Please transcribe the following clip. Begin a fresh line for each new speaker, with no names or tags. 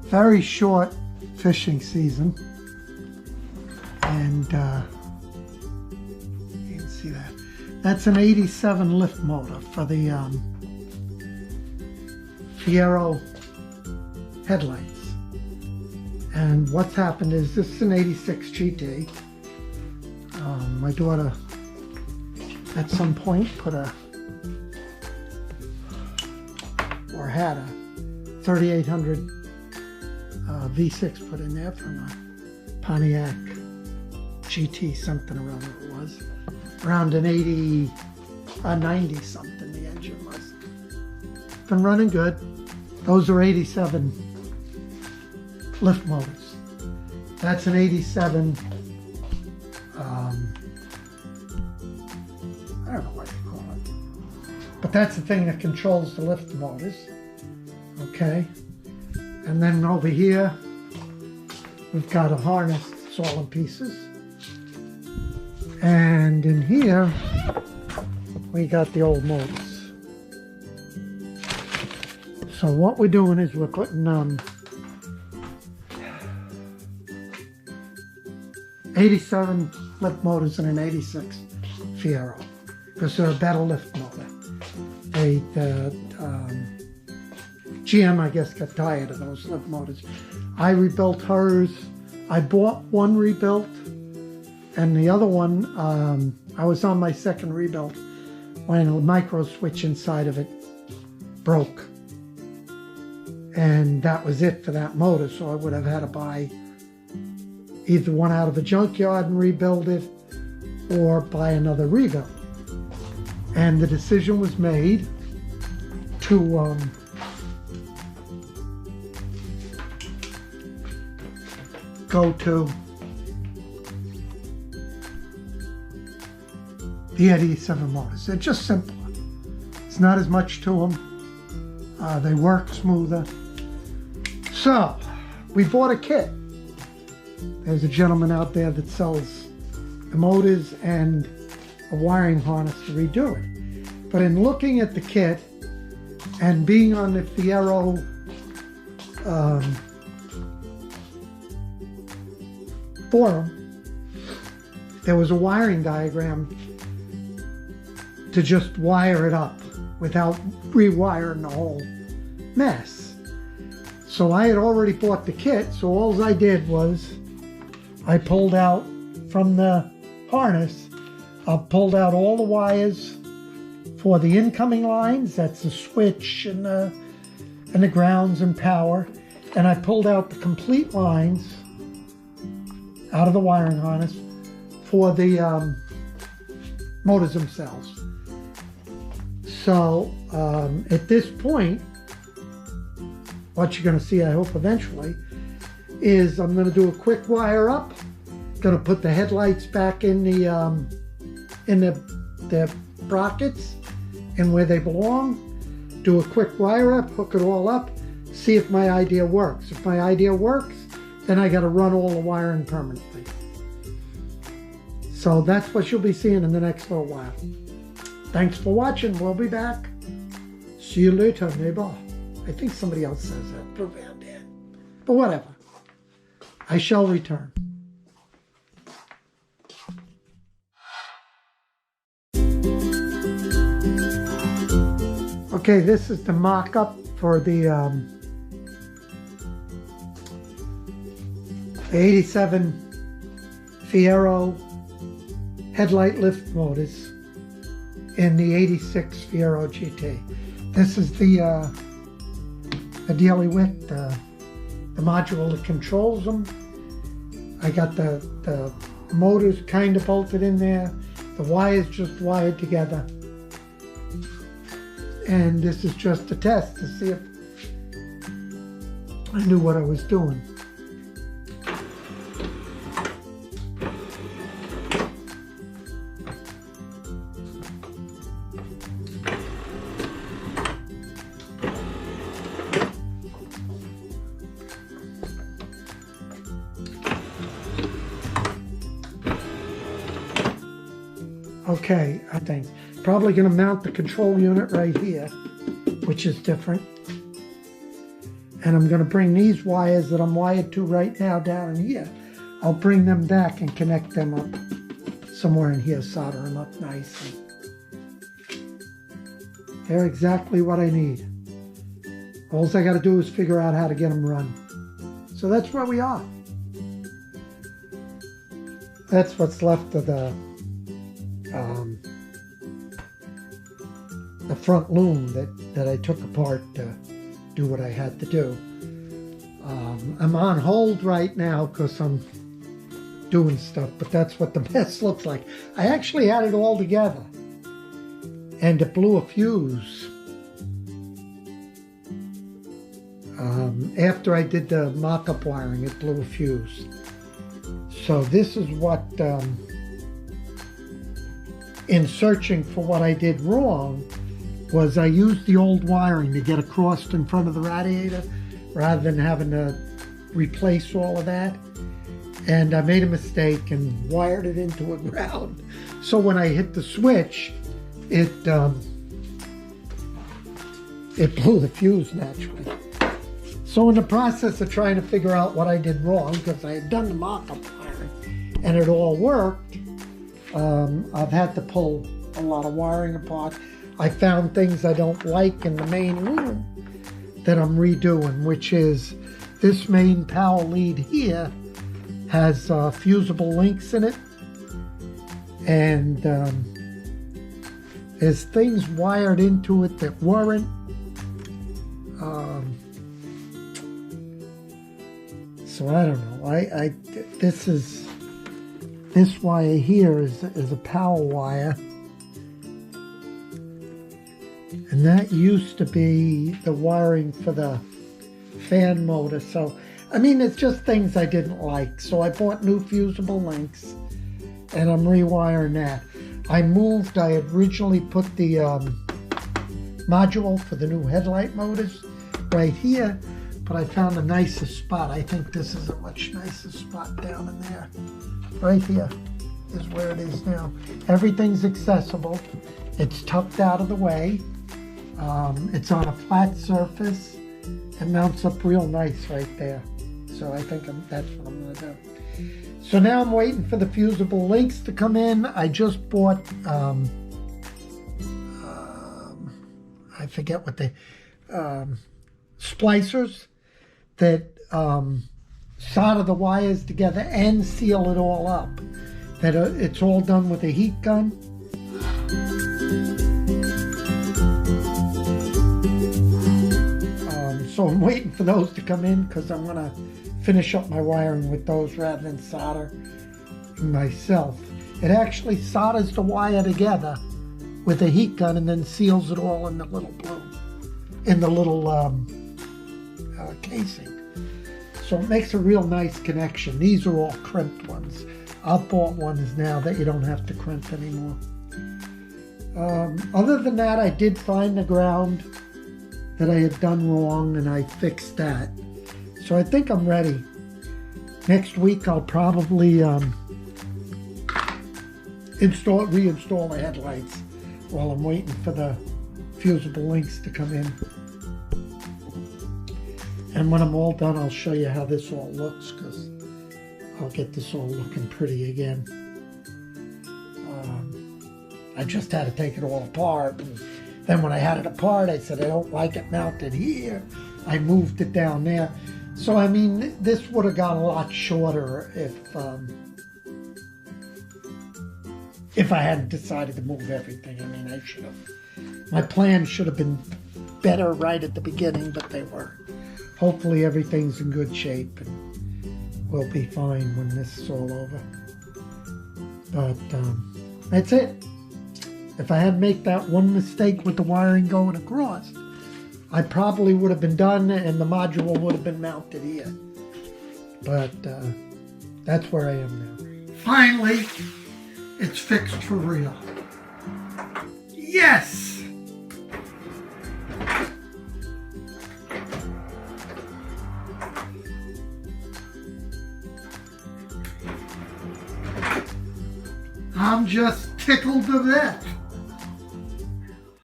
very short fishing season, and you can see that. That's an 87 lift motor for the Fiero headlights. And what's happened is this is an 86 GT. My daughter at some point put a, or had a 3800 V6 put in there from a Pontiac GT something around what it was. Around an 80, 90 something the engine was. Been running good. Those are 87 lift motors. That's an 87, I don't know what you call it. But that's the thing that controls the lift motors. Okay. And then over here, we've got a harness. It's all in pieces. And in here, we got the old motors. So what we're doing is we're putting 87 lift motors in an 86 Fiero, because they're a better lift motor. The GM, I guess, got tired of those lift motors. I rebuilt hers. I bought one rebuilt, and the other one, I was on my second rebuild when a micro switch inside of it broke. And that was it for that motor, so I would have had to buy either one out of a junkyard and rebuild it, or buy another rebuild. And the decision was made to go to the 87 motors. They're just simpler. It's not as much to them. They work smoother. So we bought a kit. There's a gentleman out there that sells the motors and a wiring harness to redo it. But in looking at the kit and being on the Fiero forum, there was a wiring diagram to just wire it up without rewiring the whole mess. So I had already bought the kit, so all I did was I pulled out from the harness, I pulled out all the wires for the incoming lines, that's the switch and the grounds and power, and I pulled out the complete lines out of the wiring harness for the motors themselves. So at this point, what you're going to see, I hope eventually, is I'm going to do a quick wire up. Going to put the headlights back in the brackets and where they belong. Do a quick wire up, hook it all up, see if my idea works. If my idea works, then I got to run all the wiring permanently. So that's what you'll be seeing in the next little while. Thanks for watching. We'll be back. See you later, neighbor. I think somebody else says that. Blue Van Dan. But whatever. I shall return. Okay, this is the mock-up for the 87 Fiero headlight lift motors in the 86 Fiero GT. This is the dealie with the module that controls them. I got the motors kind of bolted in there. The wires just wired together. And this is just a test to see if I knew what I was doing. Okay, I think probably going to mount the control unit right here, which is different. And I'm going to bring these wires that I'm wired to right now down in here. I'll bring them back and connect them up somewhere in here, solder them up nice. They're exactly what I need. All I got to do is figure out how to get them run. So that's where we are. That's what's left of the front loom that I took apart to do what I had to do. I'm on hold right now because I'm doing stuff, but that's what the mess looks like. I actually had it all together, and it blew a fuse. After I did the mock-up wiring, it blew a fuse. So this is what, in searching for what I did wrong, was I used the old wiring to get across in front of the radiator rather than having to replace all of that. And I made a mistake and wired it into a ground. So when I hit the switch, it blew the fuse naturally. So in the process of trying to figure out what I did wrong, because I had done the mock-up wiring and it all worked, I've had to pull a lot of wiring apart. I found things I don't like in the main room that I'm redoing, which is this main power lead here has fusible links in it, and there's things wired into it that weren't. So I don't know. This wire here is a power wire, and that used to be the wiring for the fan motor. So I mean, it's just things I didn't like. So I bought new fusible links, and I'm rewiring that. I had originally put the module for the new headlight motors right here, but I found a nicer spot. I think this is a much nicer spot down in there. Right here is where it is now. Everything's accessible. It's tucked out of the way. It's on a flat surface. It mounts up real nice right there. So I think that's what I'm going to do. So now I'm waiting for the fusible links to come in. I just bought, I forget what they, splicers that solder the wires together and seal it all up. That it's all done with a heat gun. So I'm waiting for those to come in because I'm going to finish up my wiring with those rather than solder myself. It actually solders the wire together with a heat gun and then seals it all in the little casing. So it makes a real nice connection. These are all crimped ones. I've bought ones now that you don't have to crimp anymore. Other than that, I did find the ground that I had done wrong, and I fixed that. So I think I'm ready. Next week I'll probably reinstall the headlights while I'm waiting for the fusible links to come in. And when I'm all done, I'll show you how this all looks, because I'll get this all looking pretty again. I just had to take it all apart, and then when I had it apart, I said I don't like it mounted here. I moved it down there. So I mean, this would have got a lot shorter if I hadn't decided to move everything. I mean, I should have. My plan should have been better right at the beginning, but they weren't. Hopefully everything's in good shape and we'll be fine when this is all over. But that's it. If I hadn't made that one mistake with the wiring going across, I probably would have been done and the module would have been mounted here. But that's where I am now. Finally, it's fixed for real. Yes! I'm just tickled to death.